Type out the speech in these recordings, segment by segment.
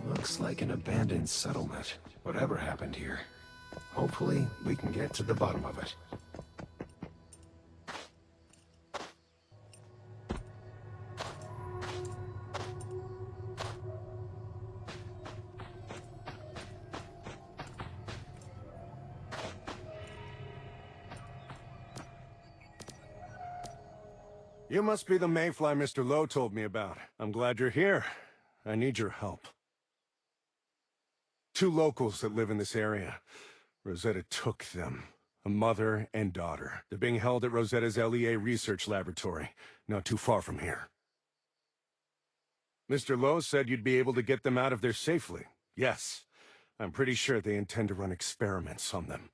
Looks like an abandoned settlement. Whatever happened here. Hopefully, we can get to the bottom of it. You must be the Mayfly Mr. Lowe told me about. I'm glad you're here. I need your help. Two locals that live in this area. Rosetta took them. A mother and daughter. They're being held at Rosetta's LEA research laboratory, not too far from here. Mr. Lowe said you'd be able to get them out of there safely. Yes. I'm pretty sure they intend to run experiments on them.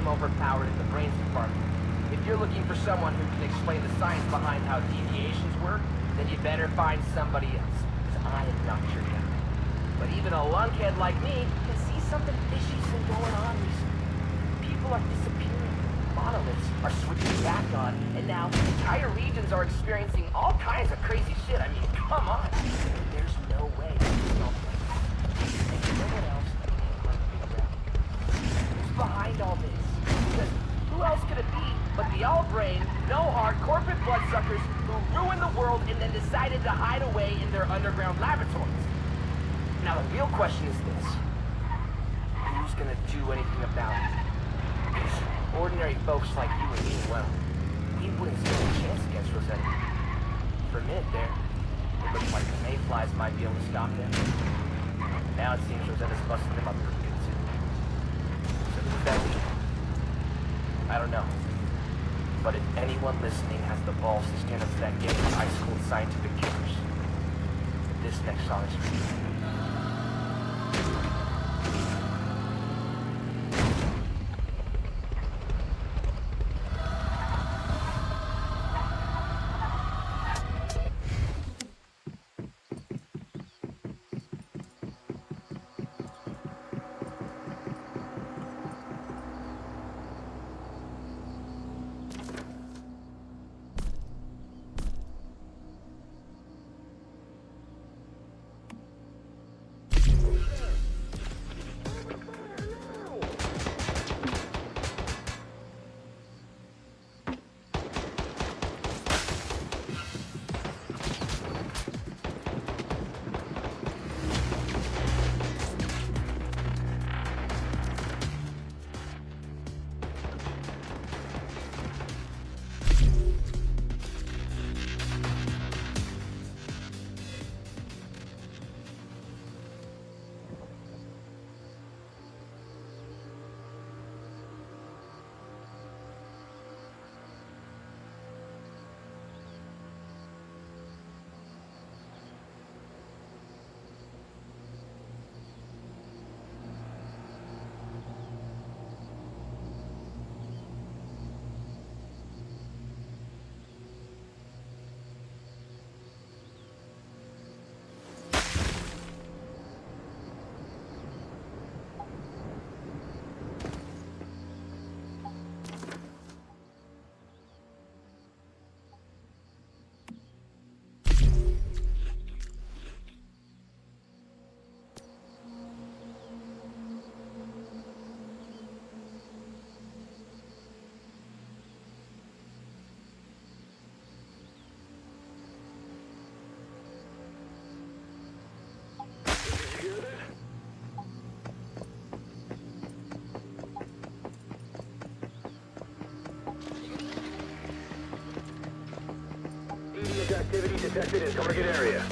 Overpowered in the brains department. If you're looking for someone who can explain the science behind how deviations work, then you better find somebody else, because I am not your guy. But even a lunkhead like me can see something fishy's been going on recently. People are disappearing, monoliths are switching back on, and now entire regions are experiencing all kinds of crazy shit. I mean, come on. There's no way this don't play. And you know what else? Who's behind all this? Because who else could it be but the all-brain, no-heart corporate bloodsuckers who ruined the world and then decided to hide away in their underground laboratories? Now the real question is this. Who's gonna do anything about it? Because ordinary folks like you and me, well, we wouldn't stand a chance against Rosetta. For a minute there, it looked like the Mayflies might be able to stop them. Now it seems Rosetta's busting them up pretty good too. So who's that leader? I don't know. But if anyone listening has the balls to stand up to that game of high school scientific killers, this next song is for you. detected in target area.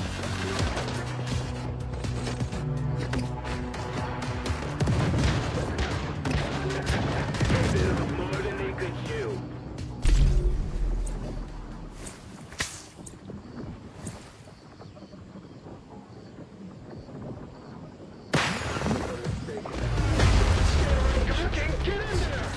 This is more than they could chew. Get in there!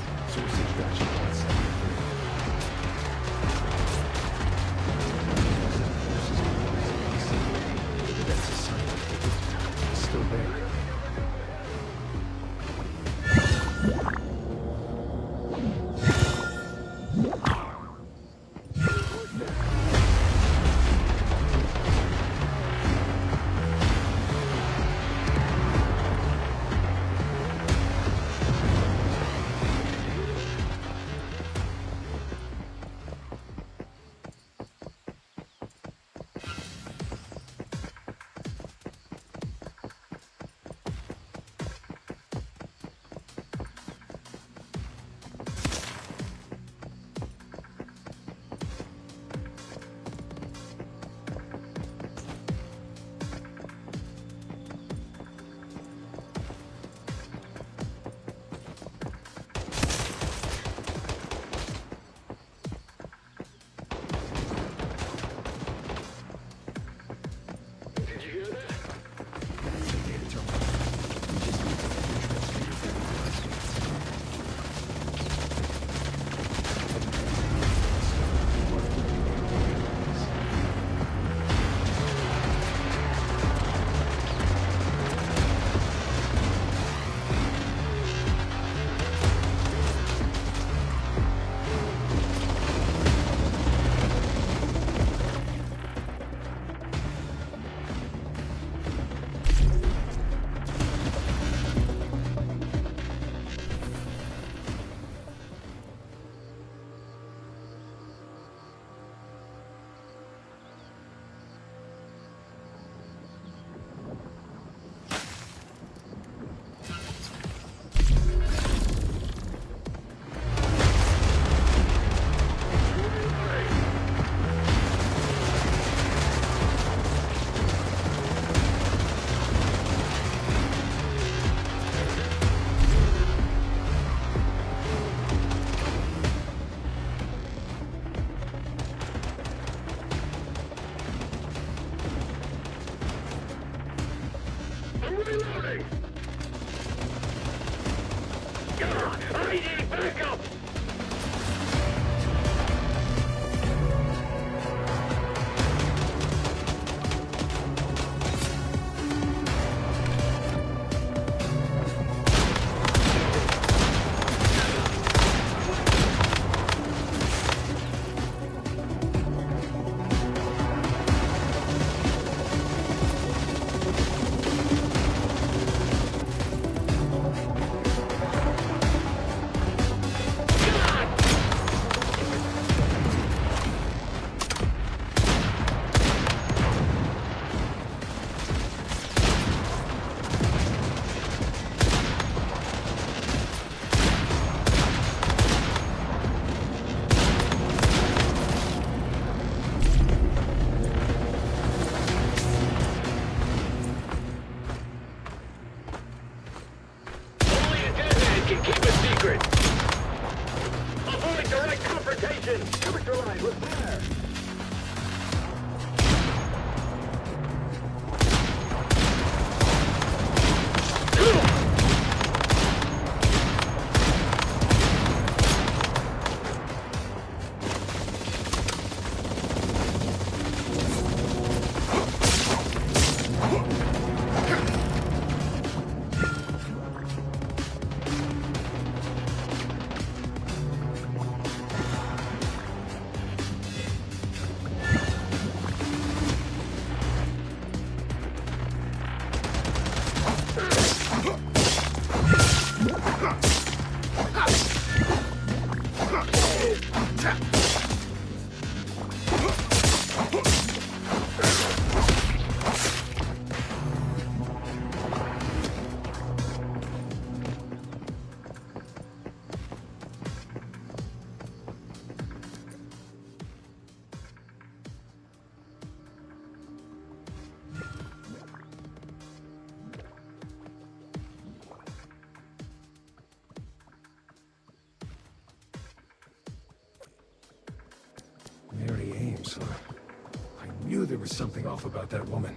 knew there was something off about that woman.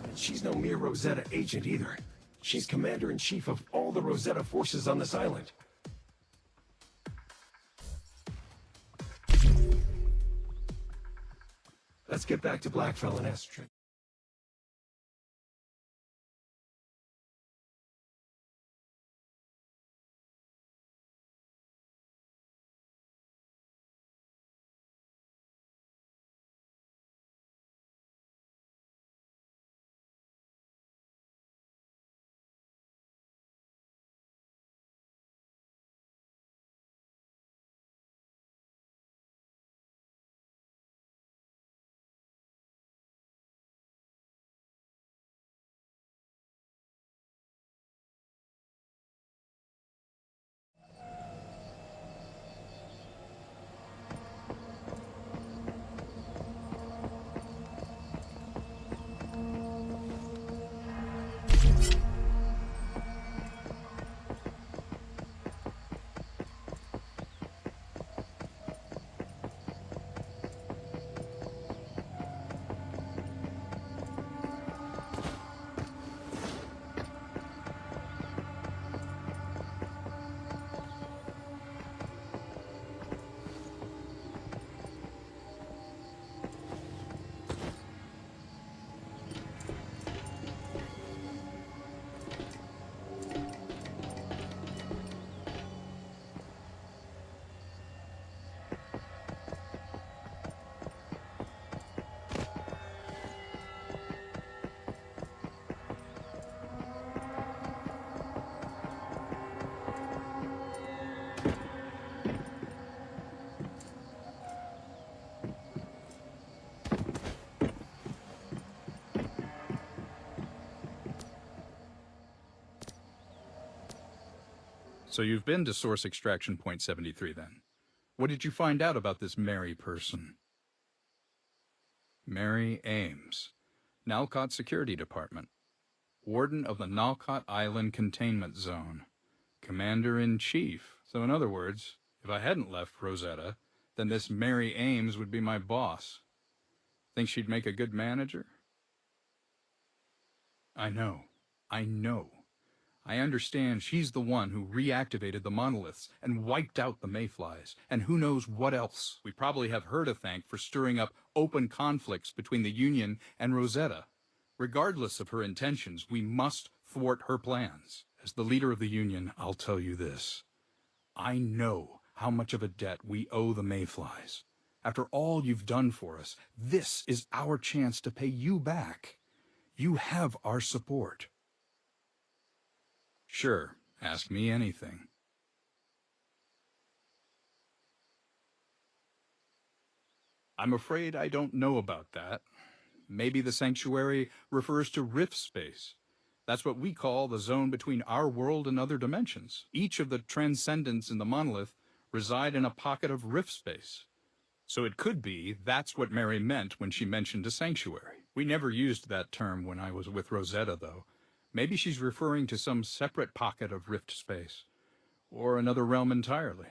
And she's no mere Rosetta agent either. She's commander-in-chief of all the Rosetta forces on this island. Let's get back to Blackfell and Astrid. So you've been to Source Extraction Point 73 then? What did you find out about this Mary person? Mary Ames, Nalcott Security Department, Warden of the Nalcott Island Containment Zone, Commander-in-Chief. So in other words, if I hadn't left Rosetta, then this Mary Ames would be my boss. Think she'd make a good manager? I know. I understand she's the one who reactivated the monoliths and wiped out the mayflies, and who knows what else. We probably have her to thank for stirring up open conflicts between the Union and Rosetta. Regardless of her intentions, we must thwart her plans. As the leader of the Union, I'll tell you this. I know how much of a debt we owe the mayflies. After all you've done for us, this is our chance to pay you back. You have our support. Sure, ask me anything. I'm afraid I don't know about that. Maybe the sanctuary refers to rift space. That's what we call the zone between our world and other dimensions. Each of the transcendents in the monolith reside in a pocket of rift space. So it could be that's what Mary meant when she mentioned a sanctuary. We never used that term when I was with Rosetta, though. Maybe she's referring to some separate pocket of rift space, or another realm entirely.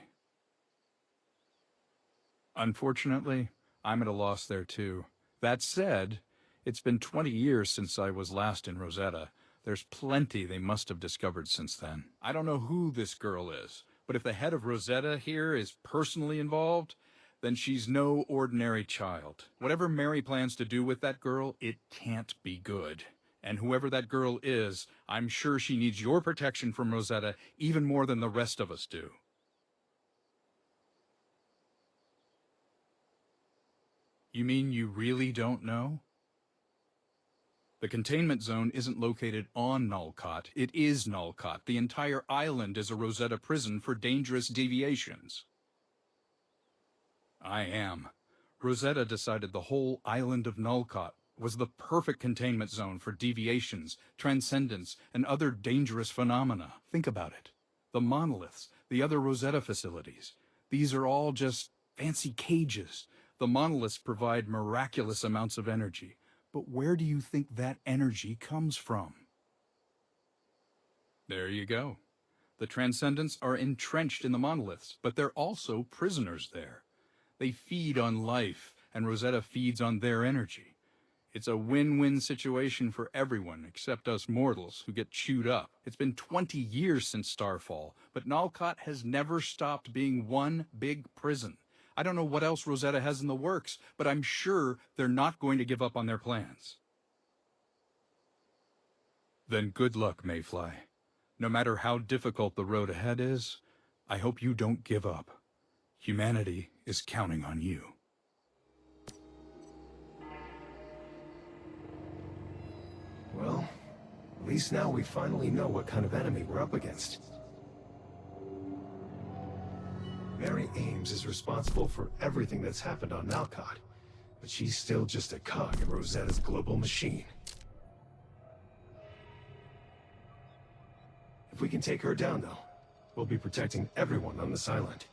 Unfortunately, I'm at a loss there too. That said, it's been 20 years since I was last in Rosetta. There's plenty they must have discovered since then. I don't know who this girl is, but if the head of Rosetta here is personally involved, then she's no ordinary child. Whatever Mary plans to do with that girl, it can't be good. And whoever that girl is, I'm sure she needs your protection from Rosetta even more than the rest of us do. You mean you really don't know? The containment zone isn't located on Nalcott. It is Nalcott. The entire island is a Rosetta prison for dangerous deviations. I am. Rosetta decided the whole island of Nalcott was the perfect containment zone for deviations, transcendence, and other dangerous phenomena. Think about it. The monoliths, the other Rosetta facilities, these are all just fancy cages. The monoliths provide miraculous amounts of energy. But where do you think that energy comes from? There you go. The transcendents are entrenched in the monoliths, but they're also prisoners there. They feed on life, and Rosetta feeds on their energy. It's a win-win situation for everyone except us mortals who get chewed up. It's been 20 years since Starfall, but Nalcott has never stopped being one big prison. I don't know what else Rosetta has in the works, but I'm sure they're not going to give up on their plans. Then good luck, Mayfly. No matter how difficult the road ahead is, I hope you don't give up. Humanity is counting on you. Well, at least now we finally know what kind of enemy we're up against. Mary Ames is responsible for everything that's happened on Nalcott, but she's still just a cog in Rosetta's global machine. If we can take her down, though, we'll be protecting everyone on this island.